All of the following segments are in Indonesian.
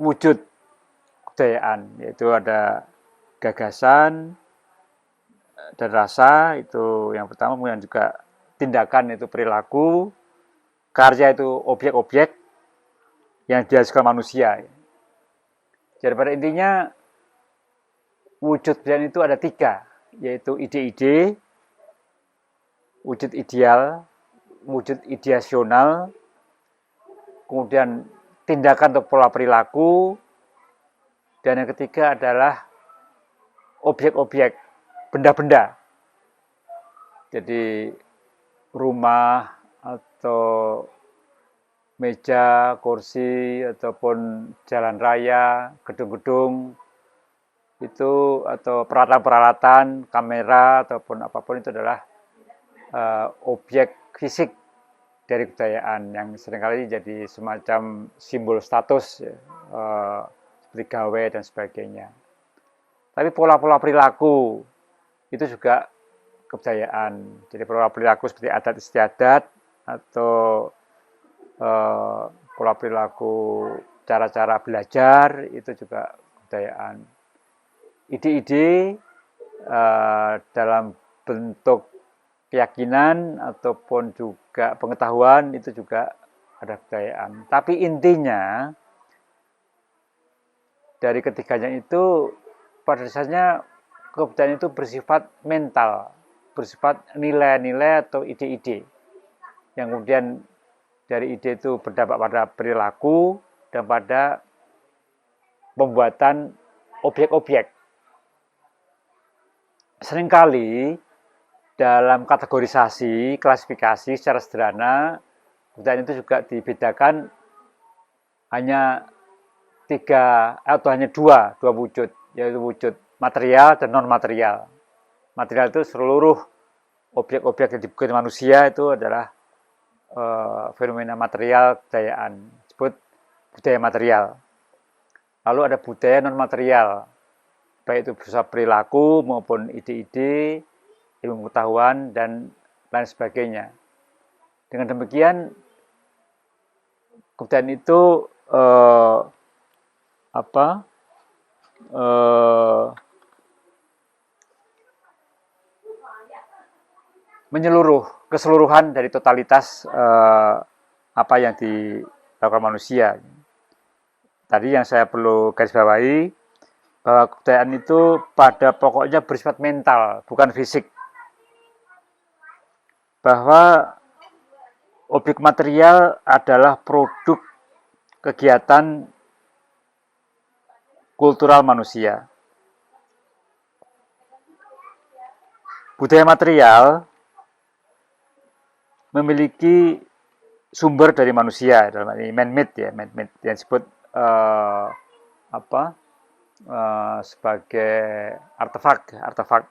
wujud kebudayaan, yaitu ada gagasan dan rasa, itu yang pertama. Kemudian juga tindakan, itu perilaku. Karya itu objek-objek yang dihasilkan manusia. Jadi pada intinya wujud kebudayaan itu ada 3, yaitu ide-ide, wujud ideal, wujud ideasional, kemudian tindakan atau pola perilaku, dan yang ketiga adalah objek-objek, benda-benda. Jadi rumah atau meja, kursi, ataupun jalan raya, gedung-gedung, itu atau peralatan-peralatan, kamera, ataupun apapun itu adalah objek fisik dari kebudayaan yang seringkali jadi semacam simbol status, ya, seperti gawe dan sebagainya. Tapi pola-pola perilaku itu juga kebudayaan. Jadi pola perilaku seperti adat istiadat atau pola perilaku cara-cara belajar itu juga kebudayaan. Ide-ide dalam bentuk keyakinan ataupun juga pengetahuan itu juga ada kebudayaan. Tapi intinya dari ketiganya itu pada dasarnya kebudayaan itu bersifat mental, bersifat nilai-nilai atau ide-ide yang kemudian dari ide itu berdampak pada perilaku dan pada pembuatan objek-objek. Seringkali dalam kategorisasi, klasifikasi secara sederhana, kebudayaan itu juga dibedakan hanya 3 atau hanya dua wujud, yaitu wujud material dan non material. Material itu seluruh objek-objek yang dibuat manusia itu adalah fenomena material kebudayaan, disebut budaya material. Lalu ada budaya non material, baik itu berupa perilaku maupun ide-ide, ilmu pengetahuan dan lain sebagainya. Dengan demikian kebudayaan itu menyeluruh, keseluruhan dari totalitas apa yang dilakukan manusia. Tadi yang saya perlu garis bawahi bahwa kebudayaan itu pada pokoknya bersifat mental, bukan fisik. Bahwa objek material adalah produk kegiatan kultural manusia. Budaya material memiliki sumber dari manusia, dalam ini man-made ya, man-made yang disebut sebagai artefak.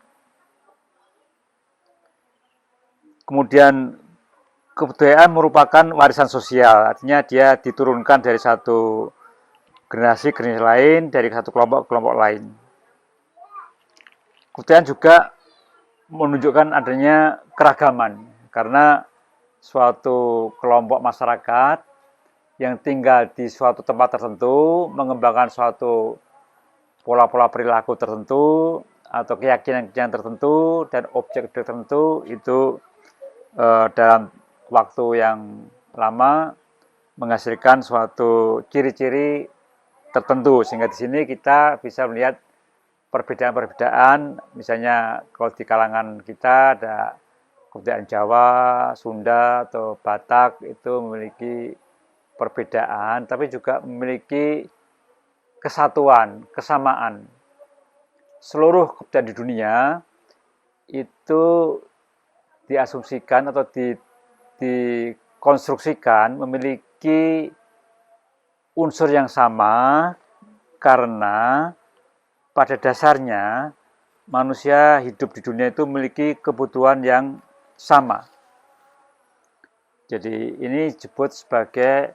Kemudian kebudayaan merupakan warisan sosial, artinya dia diturunkan dari satu generasi ke generasi lain, dari satu kelompok ke kelompok lain. Kebudayaan juga menunjukkan adanya keragaman, karena suatu kelompok masyarakat yang tinggal di suatu tempat tertentu mengembangkan suatu pola-pola perilaku tertentu atau keyakinan-keyakinan tertentu dan objek tertentu itu dalam waktu yang lama menghasilkan suatu ciri-ciri tertentu, sehingga di sini kita bisa melihat perbedaan-perbedaan. Misalnya kalau di kalangan kita ada kebudayaan Jawa, Sunda atau Batak itu memiliki perbedaan, tapi juga memiliki kesatuan, kesamaan. Seluruh kebudayaan di dunia itu diasumsikan atau dikonstruksikan memiliki unsur yang sama, karena pada dasarnya manusia hidup di dunia itu memiliki kebutuhan yang sama. Jadi ini disebut sebagai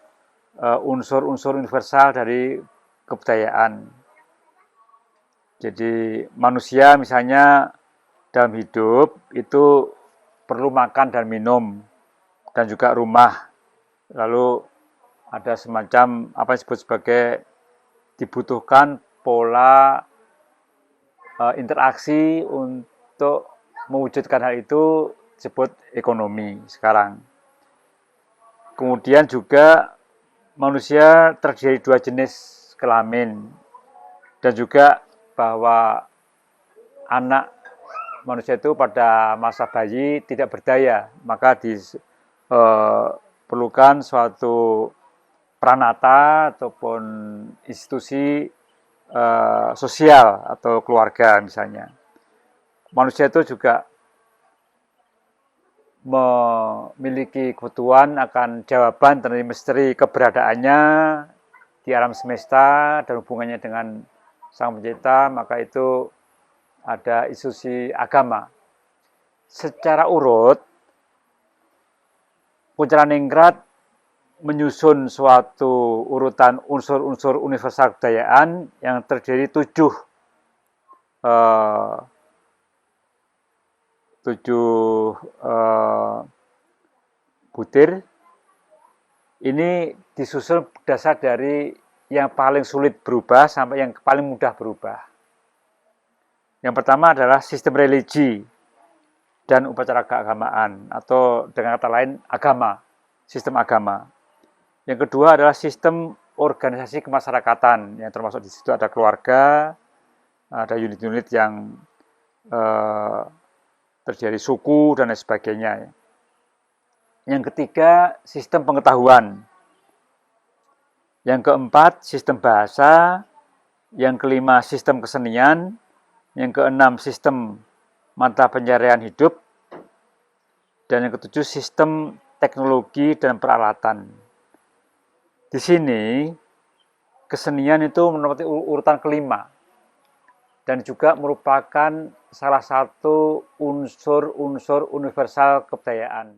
unsur-unsur universal dari kebudayaan. Jadi manusia misalnya dalam hidup itu perlu makan dan minum dan juga rumah. Lalu ada semacam apa yang disebut sebagai dibutuhkan pola interaksi untuk mewujudkan hal itu disebut ekonomi sekarang. Kemudian juga manusia terdiri dua jenis kelamin, dan juga bahwa anak manusia itu pada masa bayi tidak berdaya, maka diperlukan suatu pranata ataupun institusi sosial atau keluarga misalnya. Manusia itu juga memiliki kebutuhan akan jawaban dari misteri keberadaannya di alam semesta dan hubungannya dengan Sang Pencipta, maka itu ada institusi agama. Secara urut, Kunchalaningrat menyusun suatu urutan unsur-unsur universal kebudayaan yang terdiri tujuh butir. Ini disusun berdasar dari yang paling sulit berubah sampai yang paling mudah berubah. Yang pertama adalah sistem religi dan upacara keagamaan, atau dengan kata lain agama, sistem agama. Yang kedua adalah sistem organisasi kemasyarakatan, yang termasuk di situ ada keluarga, ada unit-unit yang terjadi suku dan lain sebagainya. Yang ketiga, sistem pengetahuan. Yang keempat, sistem bahasa. Yang kelima, sistem kesenian. Yang keenam, sistem mata pencaharian hidup. Dan yang ketujuh, sistem teknologi dan peralatan. Di sini, kesenian itu menempati urutan kelima. Dan juga merupakan salah satu unsur-unsur universal kebudayaan.